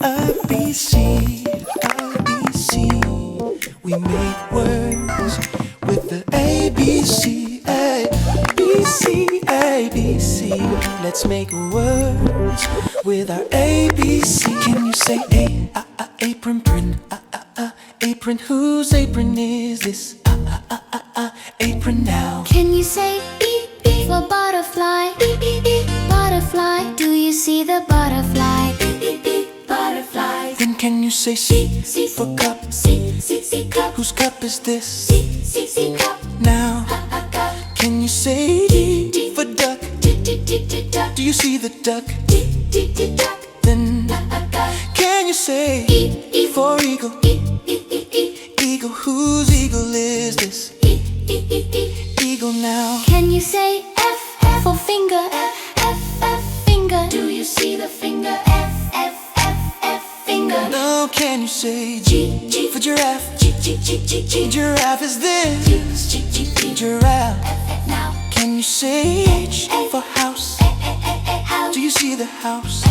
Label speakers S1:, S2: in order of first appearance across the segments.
S1: ABC, ABC. We make words with the ABC, ABC, ABC. Let's make words with our ABC. Can you say apron, print, apron? Whose apron is this? Apron now.
S2: Can you say beep, beep for butterfly? Beep, beep, beep, butterfly. Do you see the butterfly? Beep, beep, beep, butterfly.
S1: Then can you say C for cup?
S2: C, cup.
S1: Whose cup is this?
S2: C, cup.
S1: Now, can you say D for duck?
S2: Duck.
S1: Do you see the duck?
S2: Duck.
S1: Then can you say E for eagle? Eagle, whose eagle is this? Eagle now.
S2: Can you say F for finger? F, finger. Do you see the finger? F, finger.
S1: Now can you say G for giraffe? Giraffe is this? Giraffe.
S2: Now
S1: Can you say H for house? Do you see the house?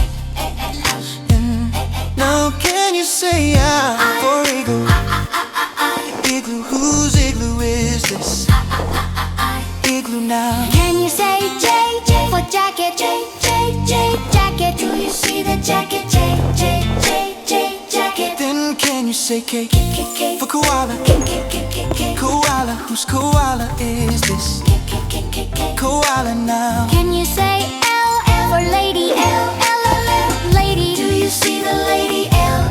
S1: And now can you say I for igloo? Igloo, whose igloo is this? Igloo now.
S2: can you say J for jacket? Jacket. Do you see the jacket? J, jacket.
S1: Then can you say K for koala? Koala, whose koala is this? Koala now.
S2: Can you say L for lady? L, lady. Do you see the lady? L,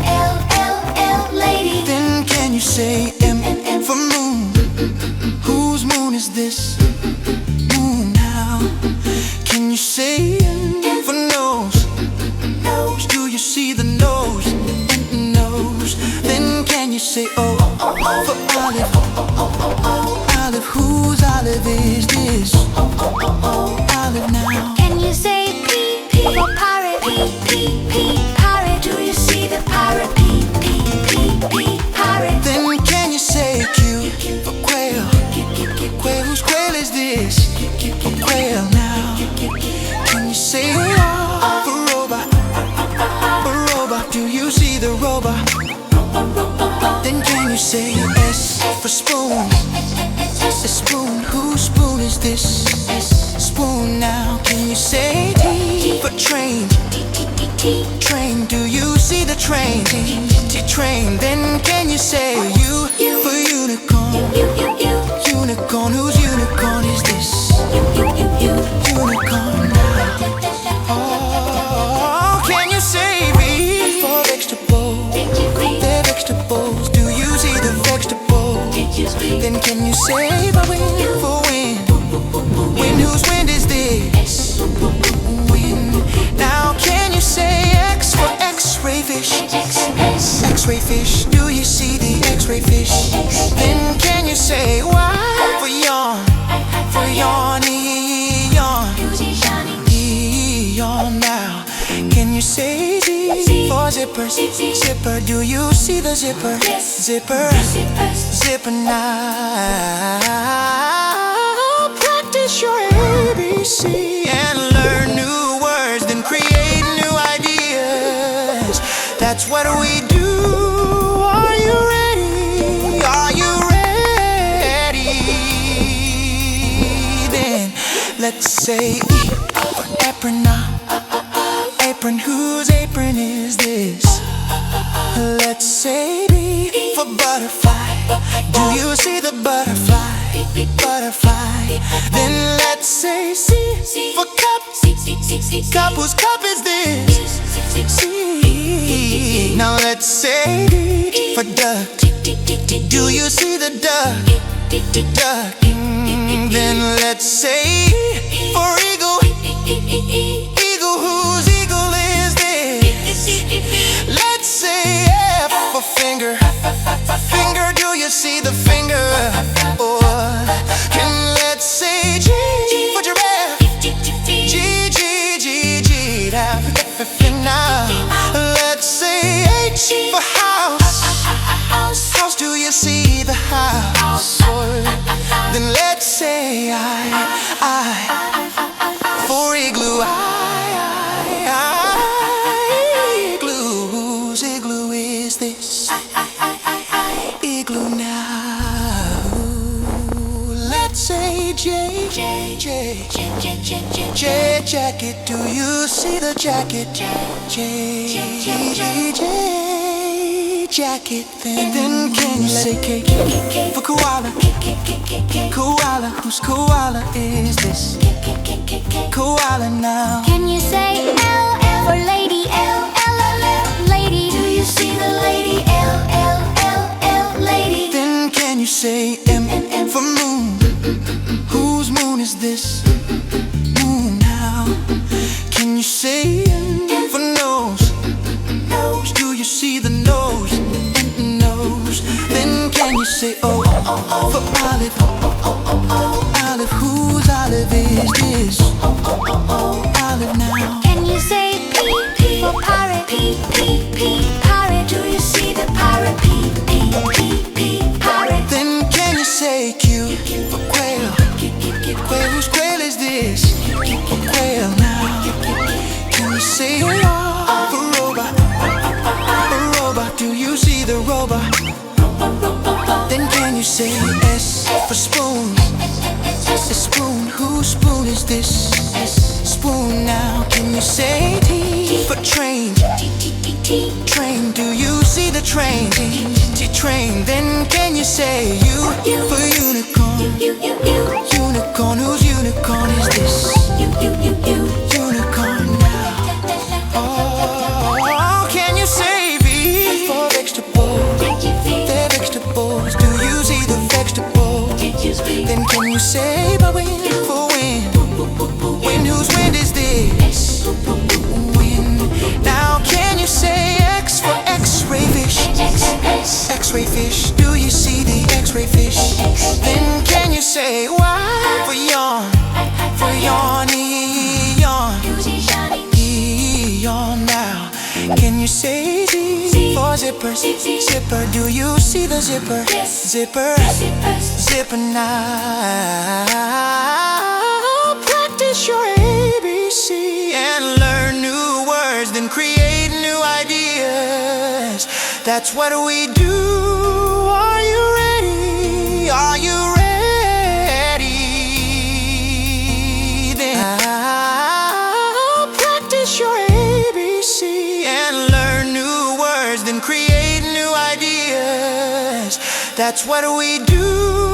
S2: lady.
S1: Then can you say M for moon? Whose moon is this? Moon now. Can you say N for nose? Nose. Do you see the nose? Nose. Then can you say O for olive? Olive, whose olive is this? Olive now.
S2: Can you say P for parrot? P, parrot. Do you see the parrot? P, parrot.
S1: Then can you say Q for quail? Quail, whose quail is this? Quail now. Can you say R for robot? Robot, do you see the robot? Then can you say S for spoon? A spoon, whose spoon is this? Spoon now. Can you say T for train? Train, do you see the train? Train. Then can you say U for unicorn? Unicorn, whose unicorn is this? Unicorn now. Oh, can you say V for vegetable? They're vegetables. Do you see the vegetables? Then can you say wind for wind? Wind, whose wind is this? Wind. Now can you say X for X-ray fish? X-ray fish. Do you see the X-ray fish? Then can you say Y for yawn? For yawn, yawn. Yawn now. Can you say Z for zipper? Zipper, do you see the zipper? Zipper, zipper now. Practice your ABC and learn new words, then create new ideas. That's what we do. Are you ready? Are you ready? Then let's say E for apron now. Apron, whose apron is this? Let's say B for butterfly. Do you see the butterfly? Butterfly. Then let's say C for cup. Cup, whose cup is this? C. Now let's say D for duck. Do you see the duck? Duck. Then let's say for eagle. Eagle, whose eagle is this? Let's say F for finger. Finger, do you see the finger? Or let's say G for giraffe. G, now. Let's say H for house. House, do you see the house? Or then let's say I for igloo. Igloos. jacket. Do you see the jacket? Jacket. Then can you say cake for koala? Koala, whose koala is this? Koala now.
S2: Can you say L for lady? L lady. Do you see the lady? L lady.
S1: Then can you say M for moon? Whose moon is this? Moon now. Can you say N for nose? Nose. Do you see the nose? Nose. Then can you say O for olive? Olive. Whose olive is this? Olive now.
S2: Can you say P for parrot? P parrot. Do you see the parrot? P parrot.
S1: Then can you say Q for quail? Quail, whose quail is this? Quail now. Can you say R for robot? Robot, do you see the robot? Then can you say S for spoon? A spoon, whose spoon is this? Spoon now. Can you say T for train? Train, do you see the train? Train. Then can you say U for unicorn? Unicorn, whose unicorn is this? Unicorn now. Oh, can you say V for vegetable? They're vegetables. Do you see the vegetable? Then can you say wind for wind? Wind, whose wind is this? Wind. Now can you say X for X-ray fish? X-ray fish. Do you see the X-ray fish? Then can you say Y for yawn? For yawn, yawn. Yawn now. Can you say Z for zipper? Zipper. Do you see the zipper? Zipper. Zipper now. Practice your ABC and learn new words, then create new ideas. That's what we do. Are you ready? Are you ready? Then practice your ABC and learn new words, then create new ideas. That's what we do.